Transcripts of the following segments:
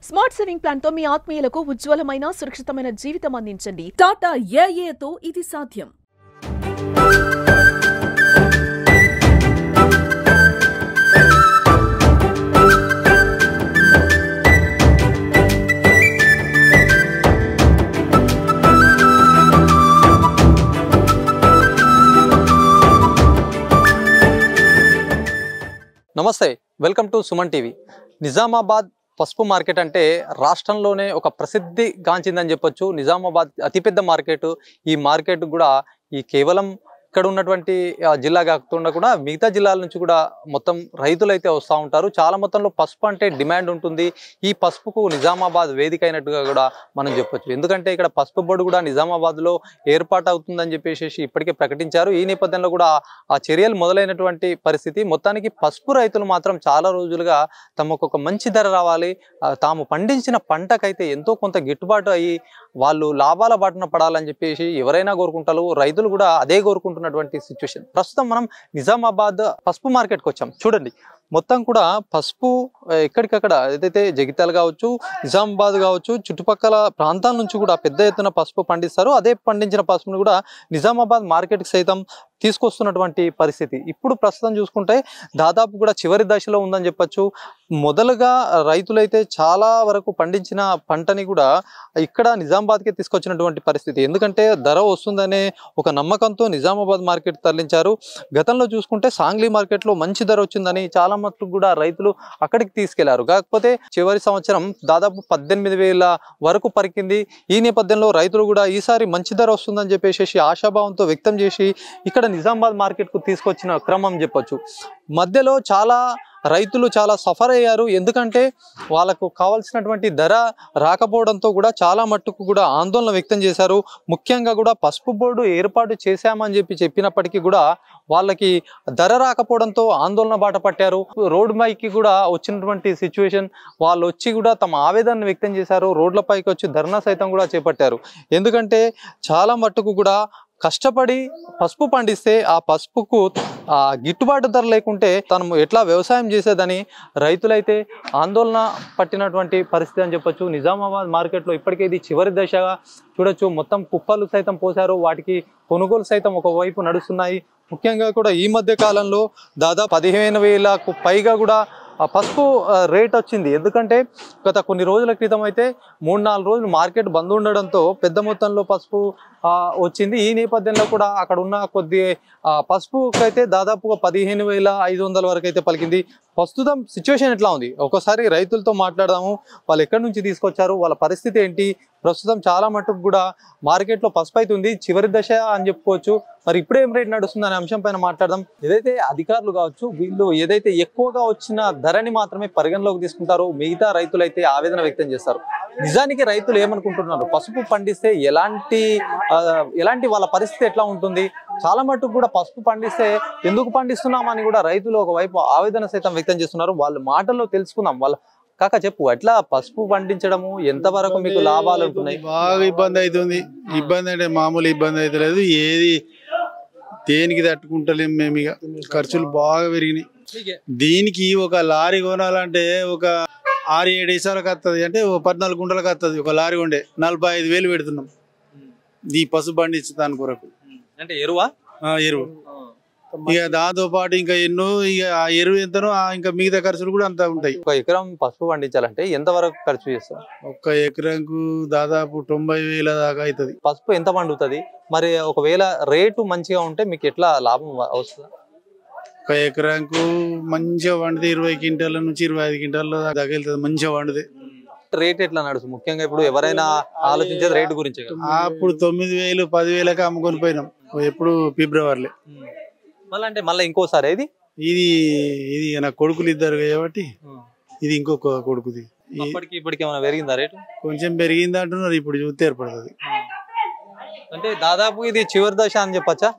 Smart saving plan తో మీ ఆత్మీయులకు ఉజ్వలమైన సురక్షితమైన జీవితం అందించండి. టాటా ఏఏతో ఇది సాధ్యం. నమస్తే, welcome to Suman TV. Nizamabad పసుపు మార్కెట్ అంటే రాష్ట్రంలోనే ఒక ప్రసిద్ధి గాంచిందని చెప్పొచ్చు. నిజామాబాద్ అతిపెద్ద మార్కెట్. ఈ మార్కెట్ కూడా కేవలం ఇక్కడ ఉన్నటువంటి జిల్లా కాకుండా కూడా మిగతా జిల్లాల నుంచి కూడా మొత్తం రైతులు అయితే వస్తూ ఉంటారు. చాలా మొత్తంలో పసుపు అంటే డిమాండ్ ఉంటుంది. ఈ పసుపుకు నిజామాబాద్ వేదిక అయినట్టుగా కూడా మనం చెప్పొచ్చు. ఎందుకంటే ఇక్కడ పసుపు బోర్డు కూడా నిజామాబాద్లో ఏర్పాటు అవుతుందని చెప్పేసి ఇప్పటికే ప్రకటించారు. ఈ నేపథ్యంలో కూడా ఆ చర్యలు మొదలైనటువంటి పరిస్థితి. మొత్తానికి పసుపు రైతులు మాత్రం చాలా రోజులుగా తమకు ఒక మంచి ధర రావాలి, తాము పండించిన పంటకైతే ఎంతో కొంత గిట్టుబాటు అయ్యి వాళ్ళు లాభాల బాటున పడాలని చెప్పేసి ఎవరైనా కోరుకుంటారు. రైతులు కూడా అదే కోరుకుంటున్నటువంటి సిచ్యువేషన్. ప్రస్తుతం మనం నిజామాబాద్ పసుపు మార్కెట్కి వచ్చాం. చూడండి, మొత్తం కూడా పసుపు ఎక్కడికక్కడ ఏదైతే జగిత్యాల కావచ్చు, నిజామాబాద్ కావచ్చు, చుట్టుపక్కల ప్రాంతాల నుంచి కూడా పెద్ద ఎత్తున పసుపు పండిస్తారు. అదే పండించిన పసుపును కూడా నిజామాబాద్ మార్కెట్కి సైతం తీసుకొస్తున్నటువంటి పరిస్థితి. ఇప్పుడు ప్రస్తుతం చూసుకుంటే దాదాపు కూడా చివరి దశలో ఉందని చెప్పచ్చు. మొదలుగా రైతులైతే చాలా వరకు పండించిన పంటని కూడా ఇక్కడ నిజామాబాద్కే తీసుకొచ్చినటువంటి పరిస్థితి. ఎందుకంటే ధర వస్తుందనే ఒక నమ్మకంతో నిజామాబాద్ మార్కెట్ తరలించారు. గతంలో చూసుకుంటే సాంగ్లీ మార్కెట్లో మంచి ధర వచ్చిందని చాలా మట్టుకు కూడా రైతులు అక్కడికి తీసుకెళ్లారు. కాకపోతే చివరి సంవత్సరం దాదాపు 18,000 వరకు పరికింది. ఈ నేపథ్యంలో రైతులు కూడా ఈసారి మంచి ధర వస్తుందని చెప్పేసి ఆశాభావంతో వ్యక్తం చేసి ఇక్కడ నిజామాబాద్ మార్కెట్కు తీసుకొచ్చిన క్రమం చెప్పొచ్చు. మధ్యలో చాలా రైతులు చాలా సఫర్ అయ్యారు. ఎందుకంటే వాళ్ళకు కావాల్సినటువంటి ధర రాకపోవడంతో కూడా చాలా మట్టుకు కూడా ఆందోళన వ్యక్తం చేశారు. ముఖ్యంగా కూడా పసుపు బోర్డు ఏర్పాటు చేశామని చెప్పినప్పటికీ కూడా వాళ్ళకి ధర రాకపోవడంతో ఆందోళన బాట పట్టారు. రోడ్డు పైకి కూడా వచ్చినటువంటి సిచ్యువేషన్, వాళ్ళు వచ్చి కూడా తమ ఆవేదనను వ్యక్తం చేశారు. రోడ్లపైకి వచ్చి ధర్నా సైతం కూడా చేపట్టారు. ఎందుకంటే చాలా మట్టుకు కూడా కష్టపడి పసుపు పండిస్తే ఆ పసుపుకు గిట్టుబాటు ధర లేకుంటే తను ఎట్లా వ్యవసాయం చేసేదని రైతులైతే ఆందోళన పట్టినటువంటి పరిస్థితి అని చెప్పొచ్చు. నిజామాబాద్ మార్కెట్లో ఇప్పటికే ఇది చివరి దశగా చూడొచ్చు. మొత్తం కుప్పలు సైతం పోశారు. వాటికి కొనుగోలు సైతం ఒకవైపు నడుస్తున్నాయి. ముఖ్యంగా కూడా ఈ మధ్య కాలంలో దాదాపు 15,000కు పైగా కూడా పసుపు రేట్ వచ్చింది. ఎందుకంటే గత కొన్ని రోజుల క్రితం అయితే 3-4 రోజులు మార్కెట్ బంద్ ఉండడంతో పెద్ద మొత్తంలో పసుపు వచ్చింది. ఈ నేపథ్యంలో కూడా అక్కడ ఉన్న కొద్ది పసుపుకి అయితే దాదాపుగా 15,500 వరకు అయితే పలికింది. ప్రస్తుతం సిచ్యువేషన్ ఎట్లా ఉంది ఒకసారి రైతులతో మాట్లాడదాము. వాళ్ళు ఎక్కడి నుంచి తీసుకొచ్చారు, వాళ్ళ పరిస్థితి ఏంటి, ప్రస్తుతం చాలా మటుకు కూడా మార్కెట్లో పసుపు అయితే ఉంది, చివరి దశ అని చెప్పుకోవచ్చు. మరి ఇప్పుడు ఏం రేట్ నడుస్తుంది అనే అంశం పైన మాట్లాడదాం. ఏదైతే అధికారులు కావచ్చు, వీళ్ళు ఏదైతే ఎక్కువగా వచ్చిన ధరని మాత్రమే పరిగణలోకి తీసుకుంటారో మిగతా రైతులు అయితే ఆవేదన వ్యక్తం చేస్తారు. నిజానికి రైతులు ఏమనుకుంటున్నారు, పసుపు పండిస్తే ఎలాంటి వాళ్ళ పరిస్థితి ఎట్లా ఉంటుంది, చాలా మటుకు కూడా పసుపు పండిస్తే ఎందుకు పండిస్తున్నామని కూడా రైతులు ఒకవైపు ఆవేదన సైతం వ్యక్తం చేస్తున్నారు. వాళ్ళ మాటల్లో తెలుసుకుందాం. వాళ్ళ కాక చెప్పు, ఎట్లా పసుపు పండించడము ఎంతవరకు మీకు లాభాలు ఉంటున్నాయి? బాగా ఇబ్బంది అవుతుంది. ఇబ్బంది అంటే మామూలు ఇబ్బంది అయితే లేదు. ఏది దేనికి తట్టుకుంటలేము మేము. ఇక ఖర్చులు బాగా పెరిగినాయి. దీనికి ఒక లారీ కొనాలంటే ఒక 6-7 ఇసాలకు వస్తుంది. అంటే 14 గుంటలకు వస్తుంది ఒక లారీ కొండే. 45,000 పెడుతున్నాం ఈ పసుపు పండించడానికి కొరకు. అంటే ఎరువు. ఇక దాంతో పాటు ఇంకా ఎన్నో ఇక ఆ ఎరువు ఎంతనో ఇంకా మిగతా ఖర్చులు కూడా అంతా ఉంటాయి. ఒక ఎకరం పసుపు పండించాలంటే ఎంత వరకు ఖర్చు చేస్తాం? ఒక ఎకరంకు దాదాపు 90,000 దాకా అవుతుంది. పసుపు ఎంత పండుతుంది? మరి ఒకవేళ రేటు మంచిగా ఉంటే మీకు ఎట్లా లాభం వస్తుంది? ఒక ఎకరాకు మంచిగా వండితే 20 క్వింటాల నుంచి 25 క్వింటాల దాకా వెళ్తుంది. మంచిగా వండితే రేట్ ఎట్లా నడుస్తుంది? ముఖ్యంగా ఇప్పుడు ఎవరైనా ఆలోచించేది రేటు గురించి. అప్పుడు 9,000, 10,000కి అమ్ముకొని పోయినాం ఎప్పుడు ఫిబ్రవరిలో. మళ్ళీ ఇంకోసారి ఇది నా కొడుకులు ఇద్దరు కాబట్టి ఇది ఇంకొక కొడుకుది. ఇప్పటికి ఏమైనా పెరిగిందా రేటు? కొంచెం పెరిగింది అంటున్నారు. ఇప్పుడు చూస్తే ఏర్పడుతుంది. అంటే దాదాపు ఇది చివరి దశ అని చెప్పచ్చా?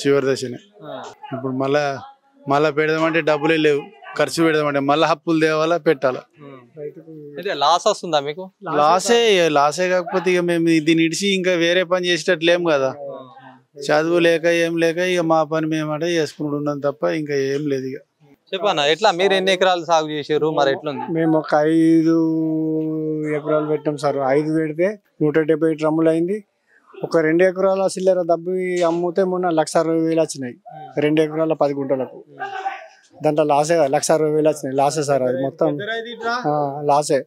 చివరి దశనే. ఇప్పుడు మళ్ళా పెడదామంటే డబ్బులే లేవు. ఖర్చు పెడదామంటే మళ్ళీ హప్పులు తేవాలా, పెట్టాలా. లాస్ వస్తుందా మీకు? లాసే కాకపోతే ఇక మేము దీన్ని ఇడిచి ఇంకా వేరే పని చేసేటట్లేము కదా. చదువు లేక ఏం లేక ఇక మా పని మేమంటే చేసుకుంటూ ఉన్నాం తప్ప ఇంకా ఏం లేదు. ఇక చెప్పనా ఎట్లా మీరు ఎన్ని ఎకరాలు సాగు చేసారు మరి ఎట్లుంది? మేము ఒక 5 ఎకరాలు పెట్టాం సార్. 5 పెడితే 170 డ్రమ్ములు అయింది. ఒక 2 ఎకరాల సిల్లర దబ్బి అమ్మితే మొన్న 1,60,000 వచ్చినాయి. 2 ఎకరాల 10 గుంటలకు. దాంట్లో లాసే 1,60,000 వచ్చినాయి. లాసే సార్ అది మొత్తం లాసే.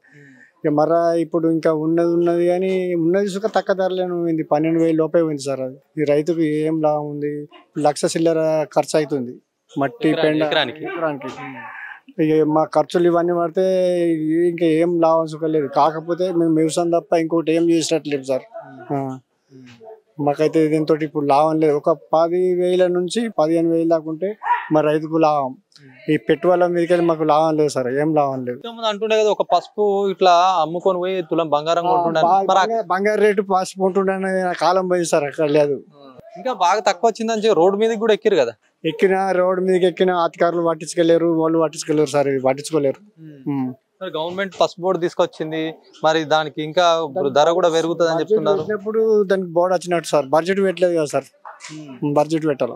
మరా ఇప్పుడు ఇంకా ఉన్నది కానీ ఉన్నది సుఖ తక్కువ ధరలేను పోయింది. 12,000 లోపే పోయింది సార్. అది ఈ రైతుకు ఏం లాభం ఉంది? 1,00,000 సిల్లర ఖర్చు అవుతుంది మట్టి పెండ ఎకరానికి. ఇక మా ఖర్చులు ఇవన్నీ పడితే ఇంకా ఏం లాభం సుఖం లేదు. కాకపోతే మేము వ్యవసాయం తప్ప ఇంకోటి ఏం చేసినట్లేదు సార్. మాకైతే దీంతో ఇప్పుడు లాభం లేదు. ఒక 10,000 నుంచి 15,000 దాకా ఉంటే మా రైతుకు లాభం. ఈ పెట్టుబడుల మీదకి మాకు లాభం లేదు సార్. ఏం లాభం లేదు. అంటుండే కదా ఒక పసుపు ఇట్లా అమ్ముకొని పోయి తులం బంగారం బంగారు రేటు పసుపు ఉంటుండే కాలం పోయింది సార్. అక్కడ లేదు. ఇంకా బాగా తక్కువ వచ్చిందని రోడ్డు మీదకి కూడా ఎక్కిరు కదా. ఎక్కిన రోడ్డు మీదకి ఎక్కిన అధికారులు పట్టించుకోలేరు. వాళ్ళు పట్టించుకోలేరు సార్. ఇది పట్టించుకోలేరు. గవర్నమెంట్ పసుపు బోర్డు తీసుకొచ్చింది. మరి దానికి ఇంకా ధర కూడా పెరుగుతుంది అని చెప్తున్నారు. ఇప్పుడు దానికి బోర్డు వచ్చినట్టు సార్. బడ్జెట్ పెట్టలేదు కదా సార్. బడ్జెట్ పెట్టాలి.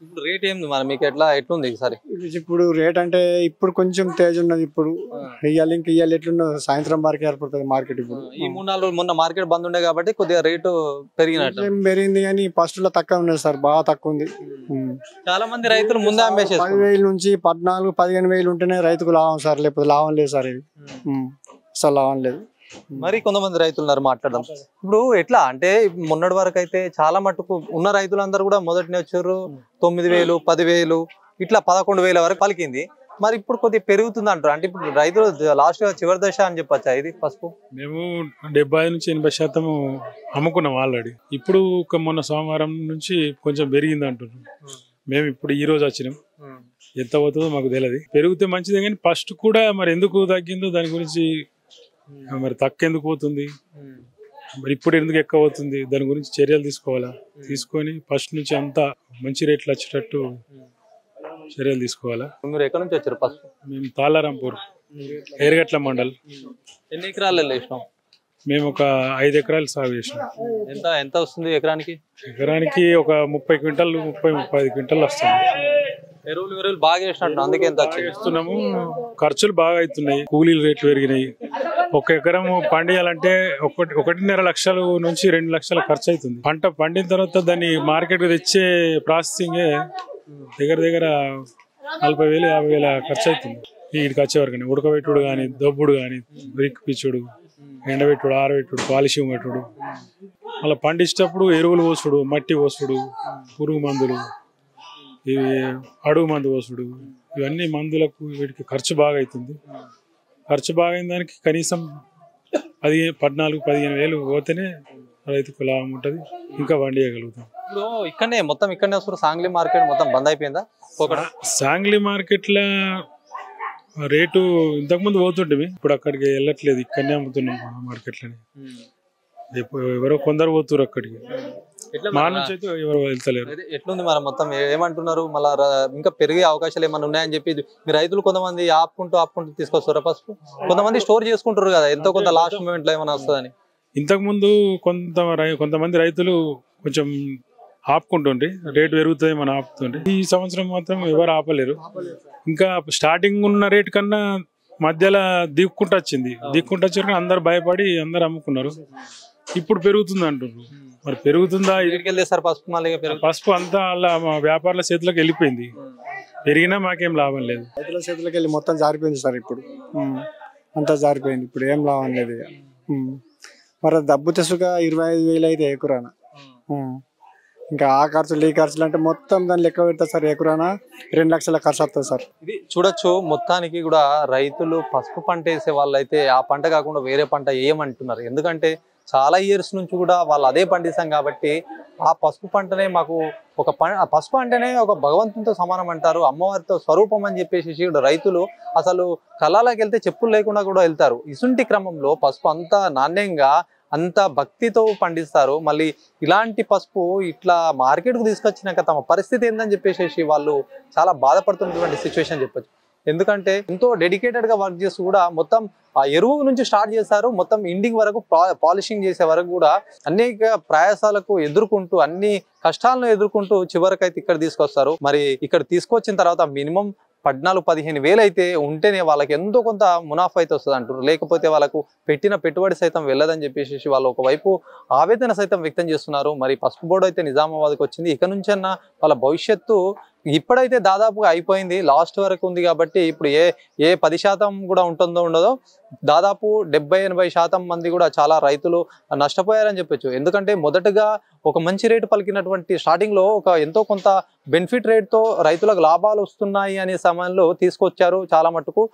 ఇప్పుడు రేట్ ఏంది మరి మీకు ఎట్లుంది సరే? ఇప్పుడు రేట్ అంటే ఇప్పుడు కొంచెం తేజ్ ఉన్నది. ఇప్పుడు ఇయ్యాలి ఇంకా ఇయ్యాలి ఎట్లున్నది సాయంత్రం వరకు ఏర్పడుతుంది మార్కెట్. ఇప్పుడు ఈ 3-4 రోజులు మొన్న మార్కెట్ బంద్ ఉండే కాబట్టి కొద్దిగా రేటు పెరిగింది కానీ ఫస్ట్ లో తక్కువ ఉన్నది సార్. బాగా తక్కువ ఉంది. చాలా మంది రైతులు ముందే అమ్మేసి 10,000 నుంచి 14,000-15,000 ఉంటేనే రైతుకు లాభం సార్. లేకపోతే లాభం లేదు సార్. ఇది అసలు లాభం లేదు. మరి కొంతమంది రైతులు ఉన్నారు మాట్లాడదాం. ఇప్పుడు ఎట్లా అంటే మొన్నటి వరకు అయితే చాలా మట్టుకు ఉన్న రైతులందరూ కూడా మొదటినే వచ్చారు 9,000, 10,000 ఇట్లా 11,000 వరకు పలికింది. మరి ఇప్పుడు కొద్దిగా పెరుగుతుంది అంటారు. అంటే ఇప్పుడు రైతులు లాస్ట్ చివరి దశ అని చెప్పచ్చా ఇది పసుపు? మేము 70-80% అమ్ముకున్నాం ఆల్రెడీ. ఇప్పుడు మొన్న సోమవారం నుంచి కొంచెం పెరిగింది అంటున్నాం. మేము ఇప్పుడు ఈ రోజు వచ్చినాం. ఎంత అవుతుందో మాకు తెలియదు. పెరిగితే మంచిదే కానీ ఫస్ట్ కూడా మరి ఎందుకు తగ్గిందో దాని గురించి మరి తక్కువ ఎందుకు పోతుంది, మరి ఇప్పుడు ఎందుకు ఎక్కువ అవుతుంది, దాని గురించి చర్యలు తీసుకోవాలా. తీసుకొని ఫస్ట్ నుంచి అంతా మంచి రేట్లు వచ్చేటట్టు చర్యలు తీసుకోవాలా. మీరు ఎక్కడి నుంచి వచ్చారు ఫస్ట్? మేము తాళారాంపూర్ ఎర్రగట్ల మండల్. ఎన్ని ఎకరాలు వేసినాం? మేము ఒక 5 ఎకరాలు సాగు చేసినాం. ఎంత వస్తుంది ఎకరానికి? ఎకరానికి ఒక 30 క్వింటాలు 35 క్వింటాలు వస్తుంది. ఎరువులు బాగా వేసినట్టు అందుకే ఎంత చేస్తున్నాము. ఖర్చులు బాగా అవుతున్నాయి. కూలీల రేట్లు పెరిగినాయి. 1 ఎకరం పండియాలంటే 1.5 లక్షల నుంచి 2 లక్షల ఖర్చు అవుతుంది. పంట పండిన తర్వాత దాన్ని మార్కెట్ తెచ్చే ప్రాసెసింగే దగ్గర 40,000 50,000 ఖర్చు అవుతుంది. వీటికి వచ్చేవరకు ఉడకబెట్టుడు కానీ, దబ్బుడు కానీ, బ్రిక్ పిచ్చుడు, ఎండబెట్టుడు, ఆరబెట్టుడు, పాలిషింగ్ పెట్టుడు, అలా పండించేటప్పుడు ఎరువులు పోసుడు, మట్టి పోసుడు, పురుగు మందులు, ఇవి అడుగు మందు పోసుడు, ఇవన్నీ మందులకు వీటికి ఖర్చు బాగా అవుతుంది. ఖర్చు బాగా అయిన దానికి కనీసం 14-15,000 పోతేనే రైతుకు లాభం ఉంటుంది. ఇంకా పండియగలుగుతాం. ఇప్పుడు ఇక్కడనే వస్తారు. సాంగ్లీ మార్కెట్ మొత్తం బంద్ అయిపోయిందా? సాంగ్లీ మార్కెట్లో రేటు ఇంతకుముందు పోతుంటే ఇప్పుడు అక్కడికి వెళ్ళట్లేదు. ఇక్కడనే అమ్ముతున్నాం మార్కెట్లోనే. ఎవరో కొందరు పోతున్నారు అక్కడికి. మా నుంచి అయితే ఎవరు వెళ్తలేరు. ఎట్లుంది మరి మొత్తం ఏమంటున్నారు? మళ్ళా ఇంకా పెరిగే అవకాశాలు ఏమైనా ఉన్నాయని చెప్పి మీ రైతులు కొంతమంది ఆపుకుంటూ తీసుకొస్తారు పసుపు. కొంతమంది స్టోర్ చేసుకుంటారు కదా, ఎంతో కొంత లాస్ట్ మూమెంట్ లో ఏమైనా వస్తుందని. ఇంతకు ముందు కొంతమంది రైతులు కొంచెం ఆపుకుంటుండ్రి. రేటు పెరుగుతుంది మనం ఆపుతుండ్రి. ఈ సంవత్సరం మాత్రం ఎవరు ఆపలేరు. ఇంకా స్టార్టింగ్ ఉన్న రేటు కన్నా మధ్యలో దిక్కుంటూ వచ్చారు. అందరు భయపడి అందరు అమ్ముకున్నారు. ఇప్పుడు పెరుగుతుంది అంటున్నారు. మరి పెరుగుతుందా? పసుపు అంతా అలా వ్యాపారుల చేతులకు వెళ్ళిపోయింది. పెరిగినా మాకేం లాభం లేదు. రైతుల చేతులకు వెళ్ళి మొత్తం జారిపోయింది సార్. ఇప్పుడు అంతా జారిపోయింది. ఇప్పుడు ఏం లాభం లేదు. మరి డబ్బు తెసుగా 25,000 అయితే ఎకరాన. ఇంకా ఆ ఖర్చులు ఈ ఖర్చులు అంటే మొత్తం దాన్ని లెక్క పెడతా సార్. ఎకరాన 2 లక్షల ఖర్చు వస్తుంది సార్. ఇది చూడొచ్చు. మొత్తానికి కూడా రైతులు పసుపు పంట వేసే వాళ్ళు అయితే ఆ పంట కాకుండా వేరే పంట వేయమంటున్నారు. ఎందుకంటే చాలా ఇయర్స్ నుంచి కూడా వాళ్ళు అదే పండిస్తాం కాబట్టి ఆ పసుపు పంటనే మాకు పసుపు అంటేనే ఒక భగవంతునితో సమానం అంటారు, అమ్మవారితో స్వరూపం అని చెప్పేసి రైతులు అసలు కళాలకు వెళ్తే చెప్పులు లేకుండా కూడా వెళ్తారు. ఇసుంటి క్రమంలో పసుపు అంత నాణ్యంగా అంత భక్తితో పండిస్తారు. మళ్ళీ ఇలాంటి పసుపు ఇట్లా మార్కెట్కు తీసుకొచ్చినాక తమ పరిస్థితి ఏందని చెప్పేసి వాళ్ళు చాలా బాధపడుతున్నటువంటి సిచ్యువేషన్ చెప్పచ్చు. ఎందుకంటే ఎంతో డెడికేటెడ్ గా వర్క్ చేస్తూ కూడా మొత్తం ఆ ఎరువు నుంచి స్టార్ట్ చేశారు. మొత్తం ఎండింగ్ వరకు పాలిషింగ్ చేసే వరకు కూడా అనేక ప్రయాసాలకు ఎదుర్కొంటూ అన్ని కష్టాలను ఎదుర్కొంటూ చివరికైతే ఇక్కడ తీసుకొస్తారు. మరి ఇక్కడ తీసుకొచ్చిన తర్వాత మినిమం 14-15 వేలు అయితే ఉంటేనే వాళ్ళకి ఎంతో కొంత మునాఫా అయితే వస్తుంది అంటారు. లేకపోతే వాళ్ళకు పెట్టిన పెట్టుబడి సైతం వెళ్ళదని చెప్పేసి వాళ్ళు ఒకవైపు ఆవేదన సైతం వ్యక్తం చేస్తున్నారు. మరి పసుపు బోర్డు అయితే నిజామాబాద్కి వచ్చింది. ఇక నుంచన్నా వాళ్ళ భవిష్యత్తు ఇప్పుడైతే దాదాపుగా అయిపోయింది, లాస్ట్ వరకు ఉంది కాబట్టి ఇప్పుడు ఏ 10% కూడా ఉంటుందో ఉండదో దాదాపు 70-80% మంది కూడా చాలా రైతులు నష్టపోయారని చెప్పొచ్చు. ఎందుకంటే మొదటగా ఒక మంచి రేటు పలికినటువంటి స్టార్టింగ్లో ఒక ఎంతో కొంత బెనిఫిట్ రేట్తో రైతులకు లాభాలు వస్తున్నాయి అనే సమయంలో తీసుకొచ్చారు. చాలా మటుకు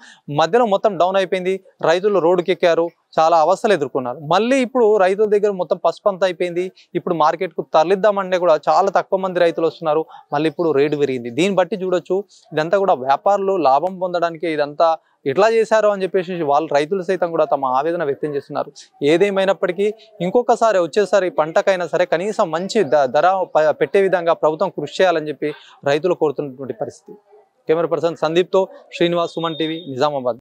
మధ్యలో మొత్తం డౌన్ అయిపోయింది, రైతులు రోడ్డుకి ఎక్కారు, చాలా అవస్థలు ఎదుర్కొన్నారు. మళ్ళీ ఇప్పుడు రైతుల దగ్గర మొత్తం పసుపు అంతా అయిపోయింది. ఇప్పుడు మార్కెట్కు తరలిద్దామంటే కూడా చాలా తక్కువ మంది రైతులు వస్తున్నారు. మళ్ళీ ఇప్పుడు రేటు పెరిగింది. దీన్ని బట్టి చూడొచ్చు ఇదంతా కూడా వ్యాపారులు లాభం పొందడానికి ఇదంతా ఎట్లా చేశారో అని చెప్పేసి వాళ్ళు రైతులు సైతం కూడా తమ ఆవేదన వ్యక్తం చేస్తున్నారు. ఏదేమైనప్పటికీ ఇంకొకసారి వచ్చేసారి పంటకైనా సరే కనీసం మంచి ధర పెట్టే విధంగా ప్రభుత్వం కృషి చేయాలని చెప్పి రైతులు కోరుతున్నటువంటి పరిస్థితి. కెమెరా పర్సన్ సందీప్తో శ్రీనివాస్, సుమన్ టీవీ, నిజామాబాద్.